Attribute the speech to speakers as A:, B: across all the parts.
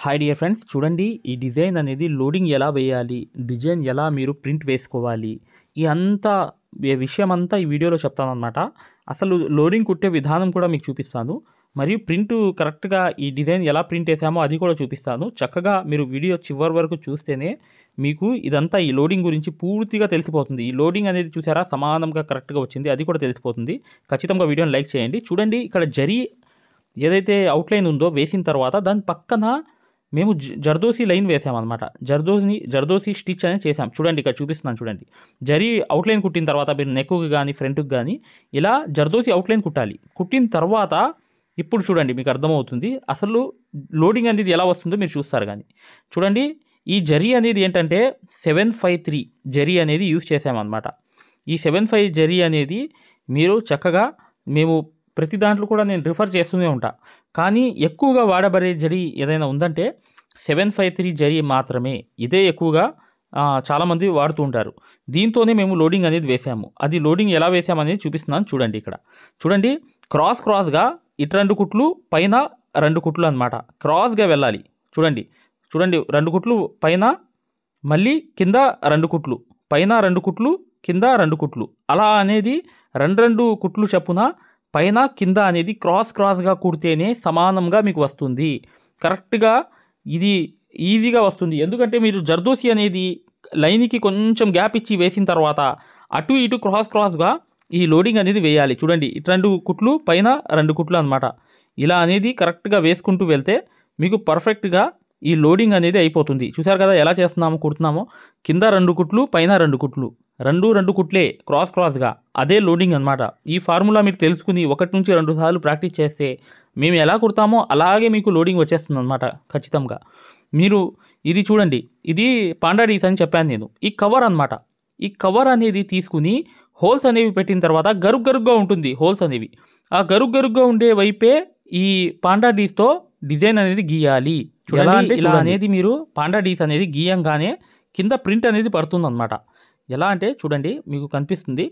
A: Hi dear friends, చూడండి ఈ design అనేది లోడింగ్ ఎలా వేయాలి, డిజైన్ ఎలా మీరు ప్రింట్ వేసుకోవాలి, ఈ అంతా విషయం అంతా ఈ వీడియోలో చెప్తానన్నమాట. అసలు లోడింగ్ కుట్టే విధానం కూడా మీకు చూపిస్తాను, మరియు ప్రింట్ కరెక్ట్గా ఈ డిజైన్ ఎలా ప్రింట్ వేసామో అది కూడా చూపిస్తాను. చక్కగా మీరు వీడియో చివరి వరకు చూస్తేనే మీకు ఇదంతా ఈ లోడింగ్ గురించి పూర్తిగా తెలిసిపోతుంది. ఈ లోడింగ్ అనేది చూసారా, సమానంగా కరెక్ట్గా వచ్చింది, అది కూడా తెలిసిపోతుంది. ఖచ్చితంగా వీడియోని లైక్ చేయండి. చూడండి, ఇక్కడ జరీ ఏదైతే అవుట్లైన్ ఉందో వేసిన తర్వాత దాని పక్కన మేము జర్దోసి లైన్ వేసామన్నమాట. జర్దోసి స్టిచ్ అనేది చేసాం. చూడండి, ఇక్కడ చూపిస్తున్నాను. చూడండి, జరీ అవుట్లైన్ కుట్టిన తర్వాత మీరు నెక్కి కానీ ఫ్రంట్కి కానీ ఇలా జర్దోసి అవుట్లైన్ కుట్టాలి. కుట్టిన తర్వాత ఇప్పుడు చూడండి, మీకు అర్థమవుతుంది అసలు లోడింగ్ అనేది ఎలా వస్తుందో మీరు చూస్తారు. కానీ చూడండి, ఈ జరీ అనేది ఏంటంటే 753 జరీ అనేది యూజ్ చేసామన్నమాట. ఈ 75 జరీ అనేది మీరు చక్కగా మేము ప్రతి దాంట్లో కూడా నేను రిఫర్ చేస్తూనే ఉంటా. కానీ ఎక్కువగా వాడబడే జరీ ఏదైనా ఉందంటే 753 జరీ మాత్రమే. ఇదే ఎక్కువగా చాలామంది వాడుతూ ఉంటారు. దీంతోనే మేము లోడింగ్ అనేది వేసాము. అది లోడింగ్ ఎలా వేసామనేది చూపిస్తున్నాను. చూడండి, ఇక్కడ చూడండి, క్రాస్గా ఇటు 2 కుట్లు పైన 2 కుట్లు అనమాట. క్రాస్గా వెళ్ళాలి. చూడండి 2 కుట్లు పైన, మళ్ళీ కింద 2 కుట్లు, పైన 2 కుట్లు, కింద 2 కుట్లు, అలా అనేది 2 కుట్లు చొప్పున పైన కింద అనేది క్రాస్గా కుడితేనే సమానంగా మీకు వస్తుంది. కరెక్ట్గా ఇది ఈజీగా వస్తుంది. ఎందుకంటే మీరు జర్దోసి అనేది లైన్కి కొంచెం గ్యాప్ ఇచ్చి వేసిన తర్వాత అటు ఇటు క్రాస్గా ఈ లోడింగ్ అనేది వేయాలి. చూడండి, ఇటు 2 కుట్లు పైన 2 కుట్లు అనమాట. ఇలా అనేది కరెక్ట్గా వేసుకుంటూ వెళ్తే మీకు పర్ఫెక్ట్గా ఈ లోడింగ్ అనేది అయిపోతుంది. చూసారు కదా ఎలా చేస్తున్నామో, కుడుతున్నామో. కింద 2 కుట్లు పైన 2 కుట్లు, 2 కుట్లే క్రాస్గా, అదే లోడింగ్ అనమాట. ఈ ఫార్ములా మీరు తెలుసుకుని 1 నుంచి 2 సార్లు ప్రాక్టీస్ చేస్తే మేము ఎలా కుడతామో అలాగే మీకు లోడింగ్ వచ్చేస్తుంది అనమాట ఖచ్చితంగా. మీరు ఇది చూడండి, ఇది పాండా డీస్ అని చెప్పాను నేను. ఈ కవర్ అనమాట. ఈ కవర్ అనేది తీసుకుని హోల్స్ అనేవి పెట్టిన తర్వాత గరుగ్గా ఉంటుంది హోల్స్ అనేవి. ఆ గరుగ్గా ఉండే వైపే ఈ పాండా డీస్తో డిజైన్ అనేది గీయాలి. ఎలా అంటే ఇలా అనేది మీరు పాండా డీస్ అనేది గీయంగానే కింద ప్రింట్ అనేది పడుతుంది అనమాట. ఎలా అంటే చూడండి, మీకు కనిపిస్తుంది.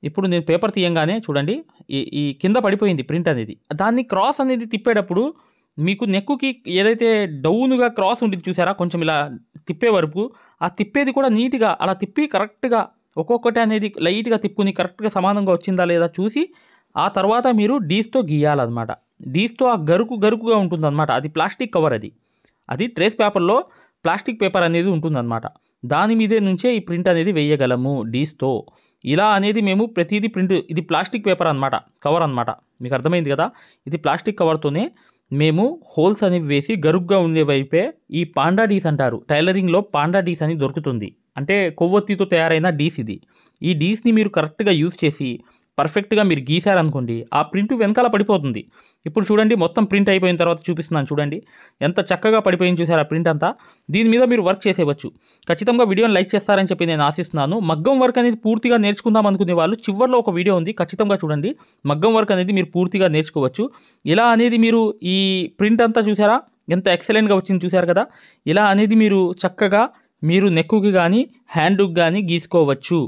A: ఇప్పుడు నేను పేపర్ తీయంగానే చూడండి, ఈ కింద పడిపోయింది ప్రింట్ అనేది. దాన్ని క్రాస్ అనేది తిప్పేటప్పుడు మీకు నెక్కుకి ఏదైతే డౌన్గా క్రాస్ ఉంటుంది చూసారా, కొంచెం ఇలా తిప్పే వరకు ఆ తిప్పేది కూడా నీట్గా అలా తిప్పి కరెక్ట్గా ఒక్కొక్కటి అనేది లైట్గా తిప్పుని కరెక్ట్గా సమానంగా వచ్చిందా లేదా చూసి ఆ తర్వాత మీరు డీస్తో గీయాలన్నమాట. డీస్తో ఆ గరుకుగా ఉంటుందన్నమాట. అది ప్లాస్టిక్ కవర్, అది ట్రేస్ పేపర్లో ప్లాస్టిక్ పేపర్ అనేది ఉంటుందన్నమాట. దాని మీదే నుంచే ఈ ప్రింట్ అనేది వేయగలము డీస్తో. ఇలా అనేది మేము ప్రతిదీ ప్రింట్, ఇది ప్లాస్టిక్ పేపర్ అనమాట, కవర్ అనమాట. మీకు అర్థమైంది కదా. ఇది ప్లాస్టిక్ కవర్తోనే మేము హోల్స్ అనేవి వేసి గరుగ్గా ఉండే వైపే ఈ పాండా డీస్ అంటారు. టైలరింగ్లో పాండా డీస్ అని దొరుకుతుంది. అంటే కొవ్వొత్తితో తయారైన డీస్ ఇది. ఈ డీస్ని మీరు కరెక్ట్గా యూజ్ చేసి పర్ఫెక్ట్గా మీరు గీసారనుకోండి, ఆ ప్రింట్ వెనకాల పడిపోతుంది. ఇప్పుడు చూడండి, మొత్తం ప్రింట్ అయిపోయిన తర్వాత చూపిస్తున్నాను. చూడండి ఎంత చక్కగా పడిపోయింది చూసారా ప్రింట్ అంతా. దీని మీద మీరు వర్క్ చేసేవచ్చు. ఖచ్చితంగా వీడియోని లైక్ చేస్తారని చెప్పి నేను ఆశిస్తున్నాను. మగ్గం వర్క్ అనేది పూర్తిగా నేర్చుకుందాం అనుకునే వాళ్ళు చివరిలో ఒక వీడియో ఉంది, ఖచ్చితంగా చూడండి. మగ్గం వర్క్ అనేది మీరు పూర్తిగా నేర్చుకోవచ్చు. ఇలా అనేది మీరు ఈ ప్రింట్ అంతా చూసారా ఎంత ఎక్సలెంట్గా వచ్చింది చూసారు కదా. ఇలా అనేది మీరు చక్కగా మీరు నెక్కుకి కానీ హ్యాండ్కి కానీ గీసుకోవచ్చు.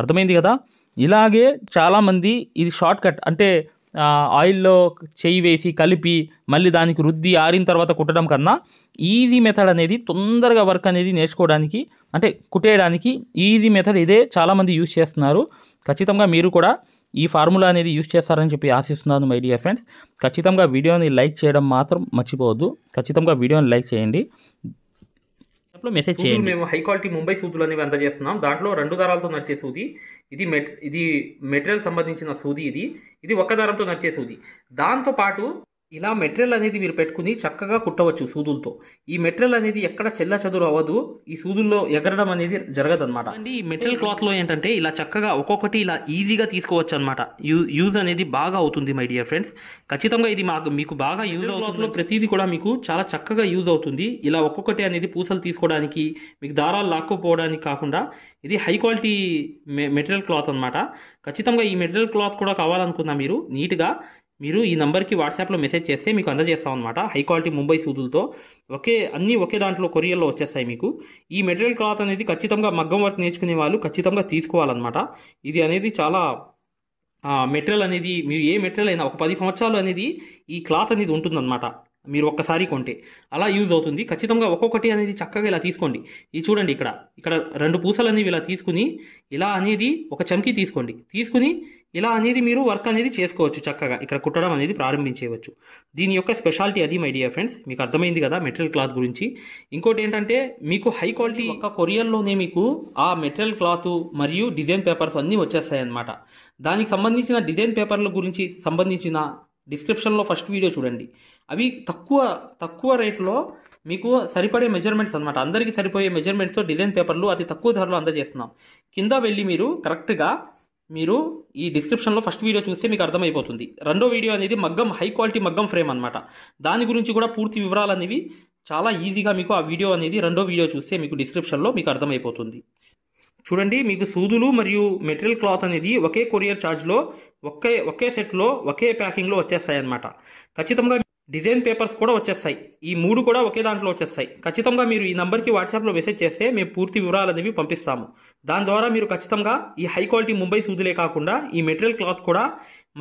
A: అర్థమైంది కదా. ఇలాగే చాలామంది ఇది షార్ట్ కట్, అంటే ఆయిల్లో చెయ్యి వేసి కలిపి మళ్ళీ దానికి రుద్ది ఆరిన తర్వాత కుట్టడం కన్నా ఈజీ మెథడ్ అనేది, తొందరగా వర్క్ అనేది నేర్చుకోవడానికి, అంటే కుట్టేయడానికి ఈజీ మెథడ్ ఇదే చాలామంది యూజ్ చేస్తున్నారు. ఖచ్చితంగా మీరు కూడా ఈ ఫార్ములా అనేది యూజ్ చేస్తారని చెప్పి ఆశిస్తున్నాను మై డియర్ ఫ్రెండ్స్. ఖచ్చితంగా వీడియోని లైక్ చేయడం మాత్రం మర్చిపోవద్దు. ఖచ్చితంగా వీడియోని లైక్ చేయండి, మెసేజ్ చేయండి.
B: మేము హై క్వాలిటీ ముంబై సూదులు అనేవి అందజేస్తున్నాం. దాంట్లో 2 దారాలతో నడిచే సూది, ఇది మెటీరియల్ సంబంధించిన సూది, ఇది ఒక్క దారంతో నడిచే సూది. దాంతోపాటు ఇలా మెటీరియల్ అనేది మీరు పెట్టుకుని చక్కగా కుట్టవచ్చు సూదులతో. ఈ మెటీరియల్ అనేది ఎక్కడ చెల్ల చెదురు అవ్వదు, ఈ సూదుల్లో ఎగరడం అనేది జరగదన్నమాట. ఈ మెటీరియల్ క్లాత్లో ఏంటంటే ఇలా చక్కగా ఒక్కొక్కటి ఇలా ఈజీగా తీసుకోవచ్చు అనమాట. యూజ్ అనేది బాగా అవుతుంది మై డియర్ ఫ్రెండ్స్. ఖచ్చితంగా ఇది మీకు బాగా యూజ్ అవుతుంది. ప్రతిదీ కూడా మీకు చాలా చక్కగా యూజ్ అవుతుంది. ఇలా ఒక్కొక్కటి అనేది పూసలు తీసుకోవడానికి, మీకు దారాలు లాక్కుపోవడానికి కాకుండా ఇది హై క్వాలిటీ మెటీరియల్ క్లాత్ అనమాట. ఖచ్చితంగా ఈ మెటీరియల్ క్లాత్ కూడా కావాలనుకున్నా మీరు నీట్గా మీరు ఈ నంబర్కి వాట్సాప్లో మెసేజ్ చేస్తే మీకు అందజేస్తాం అనమాట. హై క్వాలిటీ ముంబై సూదులతో అన్నీ ఒకే దాంట్లో కొరియర్లో వచ్చేస్తాయి మీకు. ఈ మెటీరియల్ క్లాత్ అనేది ఖచ్చితంగా మగ్గం వర్క్ నేర్చుకునే వాళ్ళు ఖచ్చితంగా తీసుకోవాలన్నమాట. ఇది అనేది చాలా మెటీరియల్ అనేది మీరు ఏ మెటీరియల్ అయినా ఒక 10 సంవత్సరాలు అనేది ఈ క్లాత్ అనేది ఉంటుందన్నమాట. మీరు ఒక్కసారి కొంటే అలా యూజ్ అవుతుంది. ఖచ్చితంగా ఒక్కొక్కటి అనేది చక్కగా ఇలా తీసుకోండి. ఇది చూడండి, ఇక్కడ 2 పూసలు అనేవి ఇలా తీసుకుని ఇలా అనేది ఒక చమ్కీ తీసుకుని ఇలా అనేది మీరు వర్క్ అనేది చేసుకోవచ్చు. చక్కగా ఇక్కడ కుట్టడం అనేది ప్రారంభించేయవచ్చు. దీని యొక్క స్పెషాలిటీ అది మై డియర్ ఫ్రెండ్స్. మీకు అర్థమైంది కదా మెటీరియల్ క్లాత్ గురించి. ఇంకోటి ఏంటంటే మీకు హై క్వాలిటీ ఒక కొరియర్లోనే మీకు ఆ మెటీరియల్ క్లాత్ మరియు డిజైన్ పేపర్స్ అన్నీ వచ్చేస్తాయి అన్నమాట. దానికి సంబంధించిన డిజైన్ పేపర్ల గురించి సంబంధించిన డిస్క్రిప్షన్లో ఫస్ట్ వీడియో చూడండి. అవి తక్కువ రేట్లో మీకు సరిపడే మెజర్మెంట్స్ అనమాట. అందరికీ సరిపోయే మెజర్మెంట్స్తో డిజైన్ పేపర్లు అతి తక్కువ ధరలో అందజేస్తున్నాం. కింద వెళ్ళి మీరు కరెక్ట్గా మీరు ఈ డిస్క్రిప్షన్లో ఫస్ట్ వీడియో చూస్తే మీకు అర్థమైపోతుంది. రెండో వీడియో అనేది మగ్గం హై క్వాలిటీ మగ్గం ఫ్రేమ్ అనమాట. దాని గురించి కూడా పూర్తి వివరాలు అనేవి చాలా ఈజీగా మీకు ఆ వీడియో అనేది రెండో వీడియో చూస్తే మీకు డిస్క్రిప్షన్లో మీకు అర్థమైపోతుంది. చూడండి, మీకు సూదులు మరియు మెటీరియల్ క్లాత్ అనేది ఒకే కొరియర్ ఛార్జ్లో ఒకే సెట్లో ఒకే ప్యాకింగ్లో వచ్చేస్తాయి అన్నమాట. ఖచ్చితంగా డిజైన్ పేపర్స్ కూడా వచ్చేస్తాయి. ఈ 3 కూడా ఒకే దాంట్లో వచ్చేస్తాయి. ఖచ్చితంగా మీరు ఈ నంబర్కి వాట్సాప్లో మెసేజ్ చేస్తే మేము పూర్తి వివరాలు అనేవి పంపిస్తాము. దాని ద్వారా మీరు ఖచ్చితంగా ఈ హై క్వాలిటీ ముంబై సూదులే కాకుండా ఈ మెటీరియల్ క్లాత్ కూడా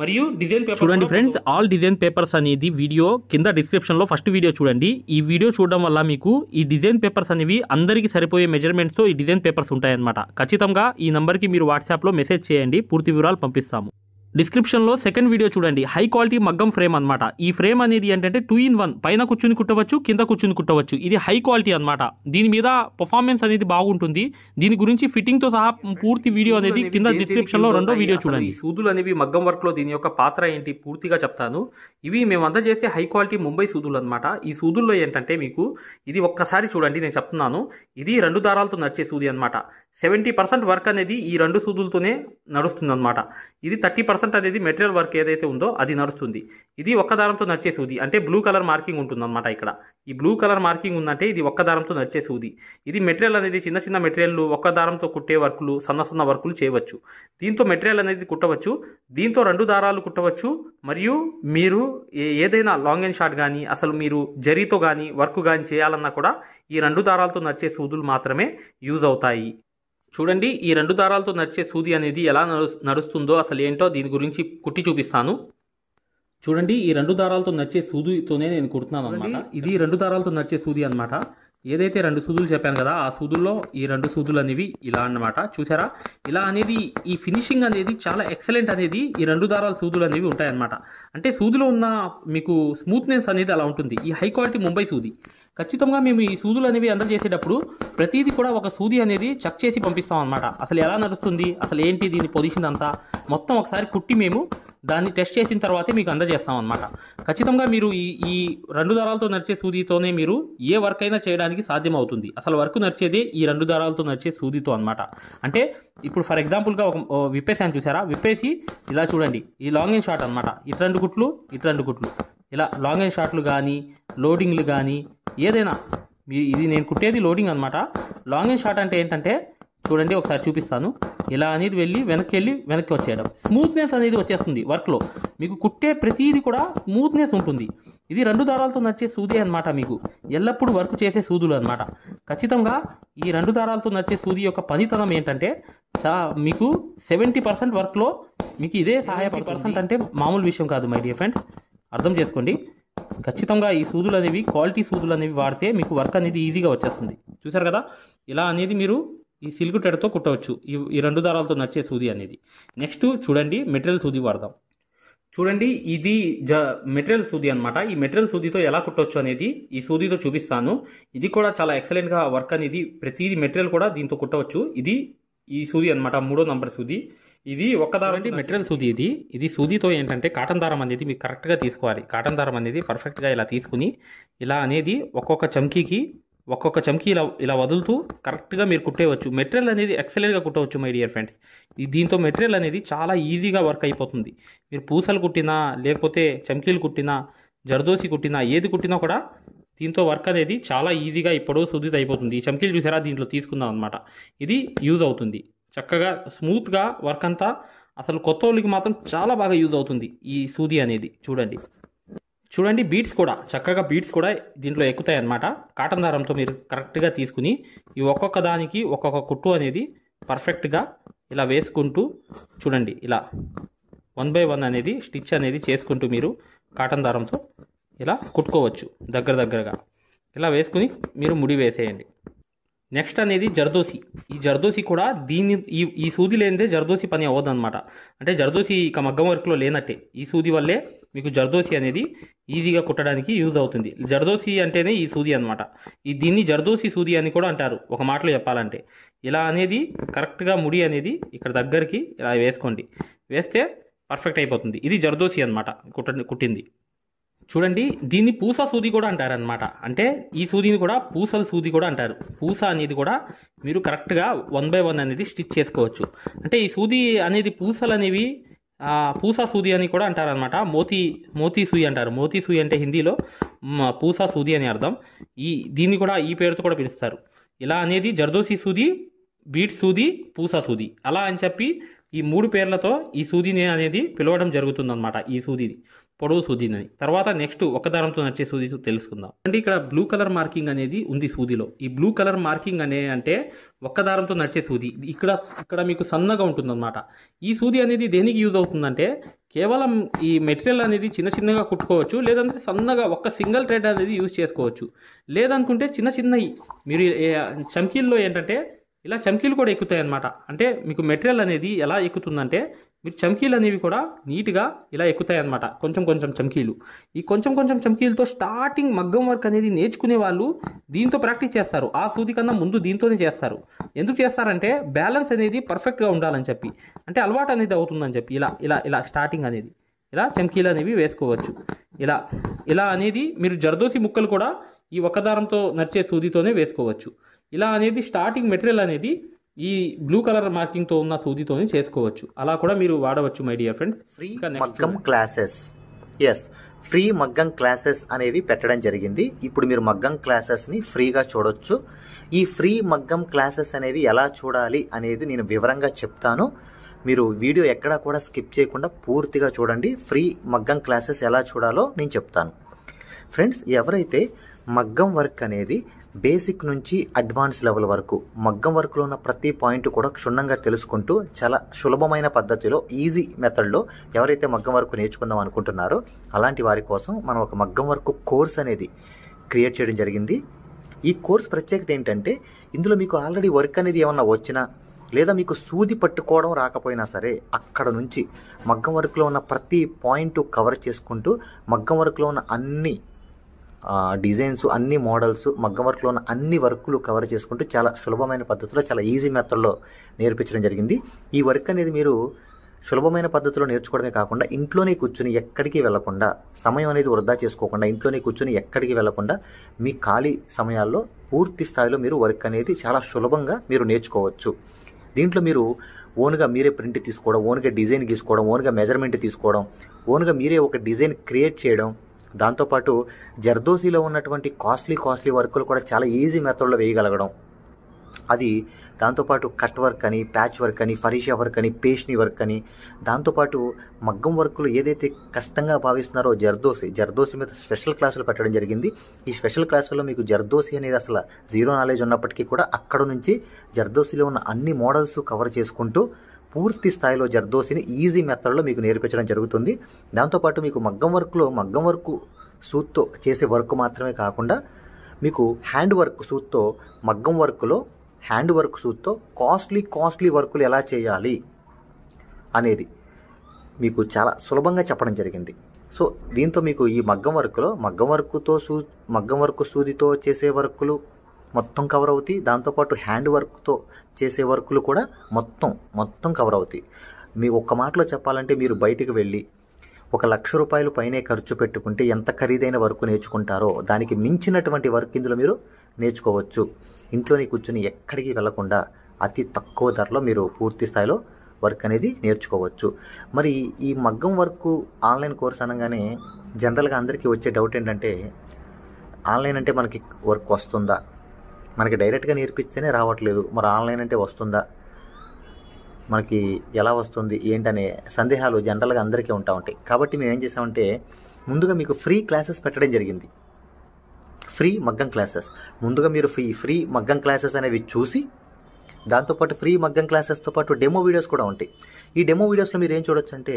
B: మరియు డిజైన్ పేపర్
A: చూడండి ఫ్రెండ్స్, ఆల్ డిజైన్ పేపర్స్ అనేది వీడియో కింద డిస్క్రిప్షన్లో ఫస్ట్ వీడియో చూడండి. ఈ వీడియో చూడడం వల్ల మీకు ఈ డిజైన్ పేపర్స్ అనేవి అందరికీ సరిపోయే మెజర్మెంట్స్తో ఈ డిజైన్ పేపర్స్ ఉంటాయన్నమాట. ఖచ్చితంగా ఈ నంబర్కి మీరు వాట్సాప్లో మెసేజ్ చేయండి, పూర్తి వివరాలు పంపిస్తాము. డిస్క్రిప్షన్లో సెకండ్ వీడియో చూడండి, హై క్వాలిటీ మగ్గం ఫ్రేమ్ అనమాట. ఈ ఫ్రేమ్ అనేది ఏంటంటే 2-in-1, పైన కూర్చుని కుట్టవచ్చు, కింద కూర్చుని కుట్టవచ్చు. ఇది హై క్వాలిటీ అనమాట. దీని మీద పర్ఫార్మెన్స్ అనేది బాగుంటుంది. దీని గురించి ఫిట్టింగ్తో సహా పూర్తి వీడియో అనేది కింద డిస్క్రిప్షన్లో రెండో వీడియో చూడండి.
B: సూదులు అనేవి మగ్గం వర్క్లో దీని యొక్క పాత్ర ఏంటి పూర్తిగా చెప్తాను. ఇవి మేము అందజేసే హై క్వాలిటీ ముంబై సూదులు అనమాట. ఈ సూదుల్లో ఏంటంటే మీకు ఇది ఒక్కసారి చూడండి, నేను చెప్తున్నాను. ఇది 2 దారాలతో నడిచే సూది అనమాట. 70% వర్క్ అనేది ఈ 2 సూదులతోనే నడుస్తుంది అనమాట. ఇది 30% అనేది మెటీరియల్ వర్క్ ఏదైతే ఉందో అది నడుస్తుంది. ఇది ఒక్క దారంతో నడిచే సూది, అంటే బ్లూ కలర్ మార్కింగ్ ఉంటుందన్నమాట. ఇక్కడ ఈ బ్లూ కలర్ మార్కింగ్ ఉందంటే ఇది ఒక్క దారంతో నడిచే సూది. ఇది మెటీరియల్ అనేది చిన్న మెటీరియల్ ఒక్క దారంతో కుట్టే వర్కులు, సన్న వర్కులు చేయవచ్చు. దీంతో మెటీరియల్ అనేది కుట్టవచ్చు. దీంతో 2 దారాలు కుట్టవచ్చు. మరియు మీరు ఏదైనా లాంగ్ అండ్ షార్ట్ కానీ అసలు మీరు జరీతో కానీ వర్క్ కానీ చేయాలన్నా కూడా ఈ 2 దారాలతో నడిచే సూదులు మాత్రమే యూజ్ అవుతాయి. చూడండి, ఈ 2 దారాలతో నడిచే సూది అనేది ఎలా నడుస్తుందో అసలు ఏంటో దీని గురించి కుట్టి చూపిస్తాను. చూడండి, ఈ 2 దారాలతో నడిచే సూదితోనే నేను కుడుతున్నాను అనమాట. ఇది 2 దారాలతో నడిచే సూది అనమాట. ఏదైతే 2 సూదులు చెప్పాను కదా, ఆ సూదుల్లో ఈ 2 సూదులు అనేవి ఇలా అన్నమాట. చూసారా, ఇలా అనేది ఈ ఫినిషింగ్ అనేది చాలా ఎక్సలెంట్ అనేది ఈ 2 దారాల సూదులు అనేవి ఉంటాయన్నమాట. అంటే సూదిలో ఉన్న మీకు స్మూత్నెస్ అనేది అలా ఉంటుంది. ఈ హై క్వాలిటీ ముంబై సూది. ఖచ్చితంగా మేము ఈ సూదులు అనేవి అందజేసేటప్పుడు ప్రతిదీ కూడా ఒక సూది అనేది చెక్ చేసి పంపిస్తాం అనమాట. అసలు ఎలా నడుస్తుంది, అసలు ఏంటి దీని పొజిషన్ అంతా మొత్తం ఒకసారి కుట్టి మేము దాన్ని టెస్ట్ చేసిన తర్వాతే మీకు అందజేస్తాం అనమాట. ఖచ్చితంగా మీరు ఈ 2 దారాలతో నడిచే సూదితోనే మీరు ఏ వర్క్ అయినా చేయడానికి సాధ్యం అవుతుంది. అసలు వర్క్ నడిచేదే ఈ 2 దారాలతో నడిచే సూదితో అనమాట. అంటే ఇప్పుడు ఫర్ ఎగ్జాంపుల్గా ఒక విప్పేసాను చూసారా, విప్పేసి ఇలా చూడండి, ఈ లాంగ్ అండ్ షార్ట్ అనమాట. ఇటు 2 కుట్లు, ఇటు 2 కుట్లు, ఇలా లాంగ్ అండ్ షార్ట్లు కానీ లోడింగ్లు కానీ ఏదైనా ఇది నేను కుట్టేది లోడింగ్ అనమాట. లాంగ్ అండ్ షార్ట్ అంటే ఏంటంటే చూడండి, ఒకసారి చూపిస్తాను. ఇలా అనేది వెనక్కి వచ్చేయడం, స్మూత్నెస్ అనేది వచ్చేస్తుంది వర్క్లో. మీకు కుట్టే ప్రతిదీ కూడా స్మూత్నెస్ ఉంటుంది. ఇది 2 దారాలతో నడిచే సూది అనమాట. మీకు ఎల్లప్పుడూ వర్క్ చేసే సూదులు అనమాట. ఖచ్చితంగా ఈ 2 దారాలతో నడిచే సూది యొక్క పనితనం ఏంటంటే మీకు 70% వర్క్లో మీకు ఇదే సహాయపడుతుంది. అంటే మామూలు విషయం కాదు మై డియర్ ఫ్రెండ్స్, అర్థం చేసుకోండి. ఖచ్చితంగా ఈ సూదులు అనేవి క్వాలిటీ సూదులు అనేవి వాడితే మీకు వర్క్ అనేది ఈజీగా వచ్చేస్తుంది. చూసారు కదా, ఇలా అనేది మీరు ఈ సిల్క్ టెడ్తో కుట్టవచ్చు ఈ 2 దారాలతో నడిచే సూది అనేది. నెక్స్ట్ చూడండి, మెటీరియల్ సూది వాడదాం. చూడండి, ఇది మెటీరియల్ సూది అనమాట. ఈ మెటీరియల్ సూదితో ఎలా కుట్టవచ్చు అనేది ఈ సూదితో చూపిస్తాను. ఇది కూడా చాలా ఎక్సలెంట్గా వర్క్ అనేది ప్రతిదీ మెటీరియల్ కూడా దీంతో కుట్టవచ్చు. ఇది ఈ సూది అనమాట, 3వ నంబర్ సూది. ఇది ఒక్క దారం మెటీరియల్ సూది. ఇది సూదితో ఏంటంటే కాటన్ దారం అనేది మీకు కరెక్ట్గా తీసుకోవాలి. కాటన్ దారం అనేది పర్ఫెక్ట్గా ఇలా తీసుకుని ఇలా అనేది ఒక్కొక్క చమ్కీ ఇలా వదులుతూ కరెక్ట్గా మీరు కుట్టేయవచ్చు. మెటీరియల్ అనేది ఎక్సలెంట్గా కుట్టవచ్చు మై డియర్ ఫ్రెండ్స్. దీంతో మెటీరియల్ అనేది చాలా ఈజీగా వర్క్ అయిపోతుంది. మీరు పూసలు కుట్టినా లేకపోతే చమ్కీలు కుట్టినా జర్దోసి కుట్టినా ఏది కుట్టినా కూడా దీంతో వర్క్ అనేది చాలా ఈజీగా ఇప్పుడు సూదితో అయిపోతుంది. ఈ చమ్కీలు చూసారా, దీంట్లో తీసుకుందాం అనమాట. ఇది యూజ్ అవుతుంది చక్కగా స్మూత్గా వర్క్ అంతా. అసలు కొత్త వాళ్ళకి మాత్రం చాలా బాగా యూజ్ అవుతుంది ఈ సూది అనేది. చూడండి బీట్స్ కూడా చక్కగా దీంట్లో ఎక్కుతాయి అన్నమాట. కాటన్ దారంతో మీరు కరెక్ట్గా తీసుకుని ఈ ఒక్కొక్క దానికి ఒక్కొక్క కుట్టు అనేది పర్ఫెక్ట్గా ఇలా వేసుకుంటూ చూడండి, ఇలా 1 by 1 అనేది స్టిచ్ అనేది చేసుకుంటూ మీరు కాటన్ దారంతో ఇలా కుట్టుకోవచ్చు దగ్గరగా. ఇలా వేసుకుని మీరు ముడి వేసేయండి. నెక్స్ట్ అనేది జర్దోసి. ఈ జర్దోసి కూడా ఈ సూది లేనిదే జర్దోసి పని అవ్వదు అనమాట. అంటే జర్దోసి ఇక మగ్గం వర్క్లో లేనట్టే. ఈ సూది వల్లే మీకు జర్దోసి అనేది ఈజీగా కుట్టడానికి యూజ్ అవుతుంది. జర్దోసి అంటేనే ఈ సూది అనమాట. దీన్ని జర్దోసి సూది అని కూడా అంటారు ఒక మాటలో చెప్పాలంటే. ఇలా అనేది కరెక్ట్గా ముడి అనేది ఇక్కడ దగ్గరికి ఇలా వేసుకోండి. వేస్తే పర్ఫెక్ట్ అయిపోతుంది. ఇది జర్దోసి అనమాట కుట్టింది. చూడండి, దీన్ని పూస సూది కూడా అంటారనమాట. అంటే ఈ సూదిని కూడా పూసల సూది కూడా అంటారు. పూస అనేది కూడా మీరు కరెక్ట్గా 1 by 1 అనేది స్టిచ్ చేసుకోవచ్చు. అంటే ఈ సూది అనేది పూసలు అనేవి పూసా సూది అని కూడా అంటారనమాట. మోతీ సూయి అంటారు. మోతీ సూయి అంటే హిందీలో పూసా సూది అని అర్థం. దీన్ని కూడా ఈ పేరుతో కూడా పిలుస్తారు. ఇలా అనేది జర్దోసి సూది, బీట్ సూది, పూసా సూది అలా అని చెప్పి ఈ 3 పేర్లతో ఈ సూదిని అనేది పిలవడం జరుగుతుందన్నమాట. ఈ సూదిని పొడవు సూదిని. తర్వాత నెక్స్ట్ ఒక దారంతో నడిచే సూది తెలుసుకుందాం. అంటే ఇక్కడ బ్లూ కలర్ మార్కింగ్ అనేది ఉంది సూదిలో. ఈ బ్లూ కలర్ మార్కింగ్ అంటే ఒక్క దారంతో నడిచే సూది. ఇక్కడ మీకు సన్నగా ఉంటుందన్నమాట. ఈ సూది అనేది దేనికి యూజ్ అవుతుందంటే కేవలం ఈ మెటీరియల్ అనేది చిన్నగా కుట్టుకోవచ్చు. లేదంటే సన్నగా ఒక్క సింగిల్ థ్రెడ్ అనేది యూజ్ చేసుకోవచ్చు. లేదనుకుంటే చిన్నవి మీరు చమ్కీల్లో ఏంటంటే ఇలా చమ్కీలు కూడా ఎక్కుతాయి అన్నమాట. అంటే మీకు మెటీరియల్ అనేది ఎలా ఎక్కుతుందంటే మీరు చమ్కీలు అనేవి కూడా నీట్గా ఇలా ఎక్కుతాయి అన్నమాట. కొంచెం చమ్కీలు. ఈ కొంచెం చమ్కీలతో స్టార్టింగ్ మగ్గం వర్క్ అనేది నేర్చుకునే వాళ్ళు దీంతో ప్రాక్టీస్ చేస్తారు. ఆ సూది కన్నా ముందు దీంతోనే చేస్తారు. ఎందుకు చేస్తారంటే బ్యాలెన్స్ అనేది పర్ఫెక్ట్గా ఉండాలని చెప్పి. అంటే అలవాటు అనేది అవుతుందని చెప్పి ఇలా స్టార్టింగ్ అనేది ఇలా చమ్కీలు అనేవి వేసుకోవచ్చు. ఇలా అనేది మీరు జర్దోసి ముక్కలు కూడా ఈ ఒక్క దారంతో నడిచే సూదితోనే వేసుకోవచ్చు. ఇలా అనేది స్టార్టింగ్ మెటీరియల్ అనేది ఈ బ్లూ కలర్ మార్కింగ్తో ఉన్న సూదితోనే చేసుకోవచ్చు. అలా కూడా మీరు వాడవచ్చు మై డియర్ ఫ్రెండ్స్.
C: ఫ్రీ మగ్గం క్లాసెస్, ఫ్రీ మగ్గం క్లాసెస్ అనేవి పెట్టడం జరిగింది. ఇప్పుడు మీరు మగ్గం క్లాసెస్ని ఫ్రీగా చూడొచ్చు. ఈ ఫ్రీ మగ్గం క్లాసెస్ అనేవి ఎలా చూడాలి అనేది నేను వివరంగా చెప్తాను. మీరు వీడియో ఎక్కడా కూడా స్కిప్ చేయకుండా పూర్తిగా చూడండి. ఫ్రీ మగ్గం క్లాసెస్ ఎలా చూడాలో నేను చెప్తాను. ఫ్రెండ్స్, ఎవరైతే మగ్గం వర్క్ అనేది బేసిక్ నుంచి అడ్వాన్స్ లెవెల్ వరకు మగ్గం వర్క్లో ఉన్న ప్రతి పాయింట్ కూడా క్షుణ్ణంగా తెలుసుకుంటూ చాలా సులభమైన పద్ధతిలో ఈజీ మెథడ్లో ఎవరైతే మగ్గం వర్క్ నేర్చుకుందాం అనుకుంటున్నారో అలాంటి వారి కోసం మనం ఒక మగ్గం వర్క్ కోర్స్ అనేది క్రియేట్ చేయడం జరిగింది. ఈ కోర్స్ ప్రత్యేకత ఏంటంటే ఇందులో మీకు ఆల్రెడీ వర్క్ అనేది ఏమన్నా వచ్చినా లేదా మీకు సూది పట్టుకోవడం రాకపోయినా సరే అక్కడ నుంచి మగ్గం వర్క్లో ఉన్న ప్రతి పాయింట్ కవర్ చేసుకుంటూ మగ్గం వర్క్లో ఉన్న అన్ని డిజైన్స్, అన్ని మోడల్స్, మగ్గం వర్క్లో ఉన్న అన్ని వర్కులు కవర్ చేసుకుంటూ చాలా సులభమైన పద్ధతిలో చాలా ఈజీ మెథడ్లో నేర్పించడం జరిగింది. ఈ వర్క్ అనేది మీరు సులభమైన పద్ధతిలో నేర్చుకోవడమే కాకుండా ఇంట్లోనే కూర్చుని ఎక్కడికి వెళ్లకుండా, సమయం అనేది వృధా చేసుకోకుండా ఇంట్లోనే కూర్చుని ఎక్కడికి వెళ్లకుండా మీ ఖాళీ సమయాల్లో పూర్తి స్థాయిలో మీరు వర్క్ అనేది చాలా సులభంగా మీరు నేర్చుకోవచ్చు. దీంట్లో మీరు ఓన్గా మీరే ప్రింట్ తీసుకోవడం, ఓన్గా డిజైన్ గీసుకోవడం, ఓన్గా మెజర్మెంట్ తీసుకోవడం, ఓన్గా మీరే ఒక డిజైన్ క్రియేట్ చేయడం, దాంతోపాటు జర్దోసీలో ఉన్నటువంటి కాస్ట్లీ వర్కులు కూడా చాలా ఈజీ మెథడ్లో వేయగలగడం. అది దాంతోపాటు కట్ వర్క్ అని, ప్యాచ్ వర్క్ అని, ఫరీషా వర్క్ అని, పేష్ని వర్క్ అని, దాంతోపాటు మగ్గం వర్కులు ఏదైతే కష్టంగా భావిస్తున్నారో జర్దోసి మీద స్పెషల్ క్లాసులు పెట్టడం జరిగింది. ఈ స్పెషల్ క్లాసుల్లో మీకు జర్దోసి అనేది అసలు జీరో నాలెడ్జ్ ఉన్నప్పటికీ కూడా అక్కడ నుంచి జర్దోసిలో ఉన్న అన్ని మోడల్స్ కవర్ చేసుకుంటూ పూర్తి స్థాయిలో జర్దోసిని ఈజీ మెథడ్లో మీకు నేర్పించడం జరుగుతుంది. దాంతోపాటు మీకు మగ్గం వర్క్ సూత్తో చేసే వర్క్ మాత్రమే కాకుండా మీకు హ్యాండ్ వర్క్ సూత్తో, మగ్గం వర్క్లో హ్యాండ్ వర్క్ సూత్తో కాస్ట్లీ వర్కులు ఎలా చేయాలి అనేది మీకు చాలా సులభంగా చెప్పడం జరిగింది. సో దీంతో మీకు ఈ మగ్గం వర్క్ సూదితో చేసే వర్కులు మొత్తం కవర్ అవుతాయి. దాంతోపాటు హ్యాండ్ వర్క్తో చేసే వర్కులు కూడా మొత్తం కవర్ అవుతాయి. మీకు ఒక్క మాటలో చెప్పాలంటే మీరు బయటికి వెళ్ళి 1,00,000 రూపాయలు పైనే ఖర్చు పెట్టుకుంటే ఎంత ఖరీదైన వర్క్ నేర్చుకుంటారో దానికి మించినటువంటి వర్క్ ఇందులో మీరు నేర్చుకోవచ్చు. ఇంట్లోనే కూర్చుని ఎక్కడికి వెళ్లకుండా అతి తక్కువ ధరలో మీరు పూర్తి స్థాయిలో వర్క్ అనేది నేర్చుకోవచ్చు. మరి ఈ మగ్గం వర్క్ ఆన్లైన్ కోర్స్ అనగానే జనరల్గా అందరికీ వచ్చే డౌట్ ఏంటంటే ఆన్లైన్ అంటే మనకి వర్క్ వస్తుందా, మనకి డైరెక్ట్గా నేర్పిస్తేనే రావట్లేదు, మరి ఆన్లైన్ అంటే వస్తుందా, మనకి ఎలా వస్తుంది ఏంటనే సందేహాలు జనరల్గా అందరికీ ఉంటాయి. కాబట్టి మేము ఏం చేసామంటే ముందుగా మీకు ఫ్రీ క్లాసెస్ పెట్టడం జరిగింది. ఫ్రీ మగ్గం క్లాసెస్ ముందుగా మీరు ఫ్రీ మగ్గం క్లాసెస్ అనేవి చూసి దాంతోపాటు ఫ్రీ మగ్గం క్లాసెస్తో పాటు డెమో వీడియోస్ కూడా ఉంటాయి. ఈ డెమో వీడియోస్లో మీరు ఏం చూడొచ్చు అంటే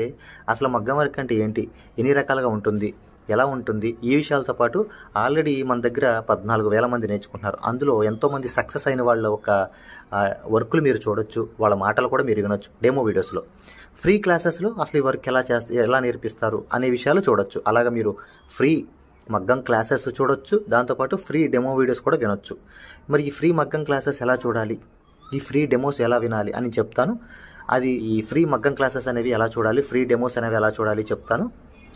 C: అసలు మగ్గం వర్క్ అంటే ఏంటి, ఎన్ని రకాలుగా ఉంటుంది, ఎలా ఉంటుంది, ఈ విషయాలతో పాటు ఆల్రెడీ మన దగ్గర 14,000 మంది నేర్చుకుంటున్నారు. అందులో ఎంతోమంది సక్సెస్ అయిన వాళ్ళ ఒక వర్కులు మీరు చూడొచ్చు, వాళ్ళ మాటలు కూడా మీరు వినొచ్చు డెమో వీడియోస్లో. ఫ్రీ క్లాసెస్లో అసలు ఈ వర్క్ ఎలా నేర్పిస్తారు అనే విషయాలు చూడొచ్చు. అలాగా మీరు ఫ్రీ మగ్గం క్లాసెస్ చూడొచ్చు, దాంతోపాటు ఫ్రీ డెమో వీడియోస్ కూడా వినొచ్చు. మరి ఈ ఫ్రీ మగ్గం క్లాసెస్ ఎలా చూడాలి, ఈ ఫ్రీ డెమోస్ ఎలా వినాలి అని చెప్తాను. అది ఈ ఫ్రీ మగ్గం క్లాసెస్ అనేవి ఎలా చూడాలి, ఫ్రీ డెమోస్ అనేవి ఎలా చూడాలి చెప్తాను,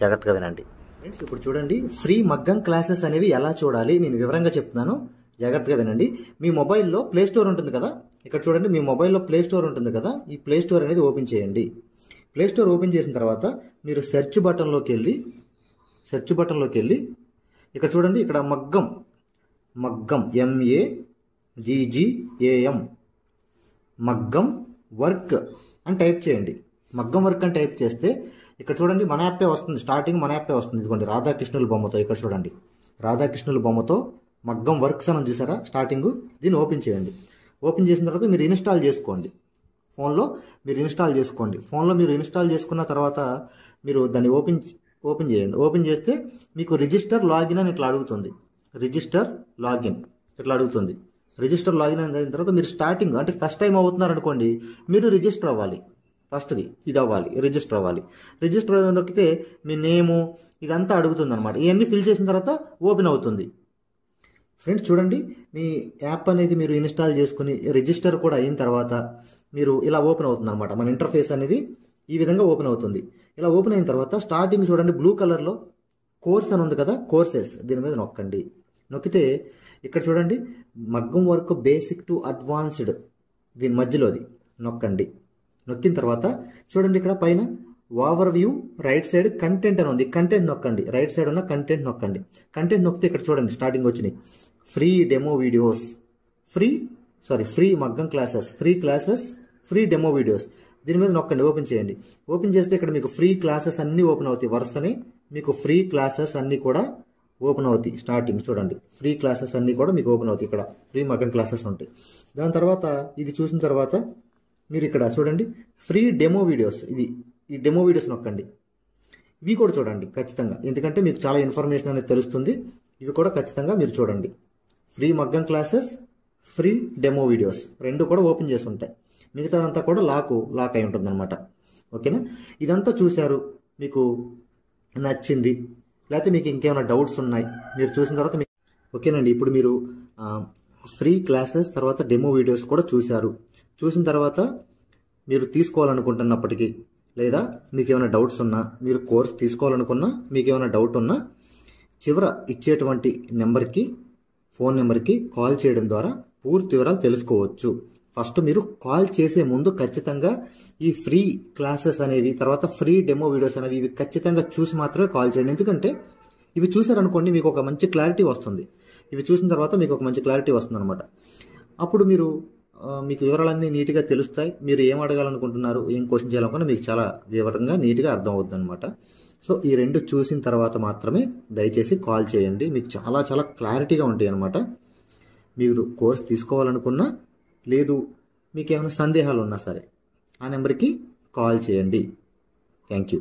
C: జాగ్రత్తగా వినండి. ఫ్రెండ్స్ ఇప్పుడు చూడండి, ఫ్రీ మగ్గం క్లాసెస్ అనేవి ఎలా చూడాలి నేను వివరంగా చెప్తున్నాను, జాగ్రత్తగా వినండి. మీ మొబైల్లో ప్లే స్టోర్ ఉంటుంది కదా, ఇక్కడ చూడండి మీ మొబైల్లో ప్లే స్టోర్ ఉంటుంది కదా, ఈ ప్లే స్టోర్ అనేది ఓపెన్ చేయండి. ప్లే స్టోర్ ఓపెన్ చేసిన తర్వాత మీరు సెర్చ్ బటన్లోకి వెళ్ళి ఇక్కడ చూడండి, ఇక్కడ మగ్గం MAGGAM మగ్గం వర్క్ అని టైప్ చేయండి. మగ్గం వర్క్ అని టైప్ చేస్తే ఇక్కడ చూడండి మన యాప్పే వస్తుంది, స్టార్టింగ్ మన యాప్పే వస్తుంది. ఇదిగోండి రాధాకృష్ణుల బొమ్మతో, ఇక్కడ చూడండి రాధాకృష్ణుల బొమ్మతో మగ్గం వర్క్స్ అని చూసారా స్టార్టింగ్. దీన్ని ఓపెన్ చేయండి. ఓపెన్ చేసిన తర్వాత మీరు ఇన్స్టాల్ చేసుకోండి. ఫోన్లో మీరు ఇన్స్టాల్ చేసుకున్న తర్వాత మీరు దాన్ని ఓపెన్ చేయండి. ఓపెన్ చేస్తే మీకు రిజిస్టర్ లాగిన్ అని ఇట్లా అడుగుతుంది. రిజిస్టర్ లాగిన్ అయిన తర్వాత మీరు స్టార్టింగ్ అంటే ఫస్ట్ టైం అవుతున్నారు అనుకోండి, మీరు రిజిస్టర్ అవ్వాలి. ఫస్ట్ది ఇది అవ్వాలి, రిజిస్టర్ అవ్వాలి. రిజిస్టర్ నొక్కితే మీ నేము ఇదంతా అడుగుతుంది అనమాట. ఇవన్నీ ఫిల్ చేసిన తర్వాత ఓపెన్ అవుతుంది. ఫ్రెండ్స్ చూడండి, మీ యాప్ అనేది మీరు ఇన్స్టాల్ చేసుకుని రిజిస్టర్ కూడా అయిన తర్వాత మీరు ఇలా ఓపెన్ అవుతుంది అనమాట. మన ఇంటర్ఫేస్ అనేది ఈ విధంగా ఓపెన్ అవుతుంది. ఇలా ఓపెన్ అయిన తర్వాత స్టార్టింగ్ చూడండి బ్లూ కలర్లో కోర్స్ అని ఉంది కదా, కోర్సెస్ దీని మీద నొక్కండి. నొక్కితే ఇక్కడ చూడండి మగ్గం వర్క్ బేసిక్ టు అడ్వాన్స్డ్ దీని మధ్యలోది నొక్కండి. నొక్కిన తర్వాత చూడండి ఇక్కడ పైన over view right side content అని ఉంది, కంటెంట్ నొక్కండి. రైట్ సైడ్ ఉన్న కంటెంట్ నొక్కండి. కంటెంట్ నొక్కితే ఇక్కడ చూడండి స్టార్టింగ్ వచ్చినాయి ఫ్రీ డెమో వీడియోస్, ఫ్రీ మగ్గం క్లాసెస్, ఫ్రీ డెమో వీడియోస్. దీని మీద నొక్కండి, ఓపెన్ చేయండి. ఓపెన్ చేస్తే ఇక్కడ మీకు ఫ్రీ క్లాసెస్ అన్నీ ఓపెన్ అవుతాయి. వరుసని మీకు ఫ్రీ క్లాసెస్ అన్నీ కూడా ఓపెన్ అవుతాయి. స్టార్టింగ్ చూడండి ఫ్రీ క్లాసెస్ అన్నీ కూడా మీకు ఓపెన్ అవుతాయి. ఇక్కడ ఫ్రీ మగ్గం క్లాసెస్ ఉంటాయి. దాని తర్వాత ఇది చూసిన తర్వాత మీరు ఇక్కడ చూడండి ఫ్రీ డెమో వీడియోస్, ఈ డెమో వీడియోస్ నొక్కండి. ఇవి కూడా చూడండి ఖచ్చితంగా, ఎందుకంటే మీకు చాలా ఇన్ఫర్మేషన్ అనేది తెలుస్తుంది. ఇవి కూడా ఖచ్చితంగా మీరు చూడండి. ఫ్రీ మగ్గం క్లాసెస్, ఫ్రీ డెమో వీడియోస్ రెండు కూడా ఓపెన్ చేసి ఉంటాయి. మిగతాదంతా కూడా లాక్ అయి ఉంటుంది అనమాట. ఓకేనా, ఇదంతా చూశారు, మీకు నచ్చింది, లేకపోతే మీకు ఇంకేమైనా డౌట్స్ ఉన్నాయి మీరు చూసిన తర్వాత ఓకేనండి. ఇప్పుడు మీరు ఫ్రీ క్లాసెస్ తర్వాత డెమో వీడియోస్ కూడా చూసిన తర్వాత మీరు తీసుకోవాలనుకుంటున్నప్పటికీ, లేదా మీకు ఏమైనా డౌట్స్ ఉన్నా, మీరు కోర్స్ తీసుకోవాలనుకున్నా, మీకు ఏమైనా డౌట్ ఉన్నా చివర ఇచ్చేటువంటి ఫోన్ నెంబర్కి కాల్ చేయడం ద్వారా పూర్తి వివరాలు తెలుసుకోవచ్చు. ఫస్ట్ మీరు కాల్ చేసే ముందు ఖచ్చితంగా ఈ ఫ్రీ క్లాసెస్ అనేవి, తర్వాత ఫ్రీ డెమో వీడియోస్ అనేవి ఇవి ఖచ్చితంగా చూసి మాత్రమే కాల్ చేయండి. ఎందుకంటే ఇవి చూసారనుకోండి మీకు ఒక మంచి క్లారిటీ వస్తుంది. ఇవి చూసిన తర్వాత మీకు ఒక మంచి క్లారిటీ వస్తుంది అనమాట. అప్పుడు మీకు వివరాలన్నీ నీట్గా తెలుస్తాయి. మీరు ఏం అడగాలనుకుంటున్నారు, ఏం క్వశ్చన్ చేయాలనుకున్నా మీకు చాలా వివరంగా నీట్గా అర్థం అవుతుంది అనమాట. సో ఈ రెండు చూసిన తర్వాత మాత్రమే దయచేసి కాల్ చేయండి. మీకు చాలా చాలా క్లారిటీగా ఉంటాయి అనమాట. మీరు కోర్స్ తీసుకోవాలనుకున్నా, లేదు మీకు ఏమైనా సందేహాలు ఉన్నా సరే ఆ నెంబర్కి కాల్ చేయండి. Thank you.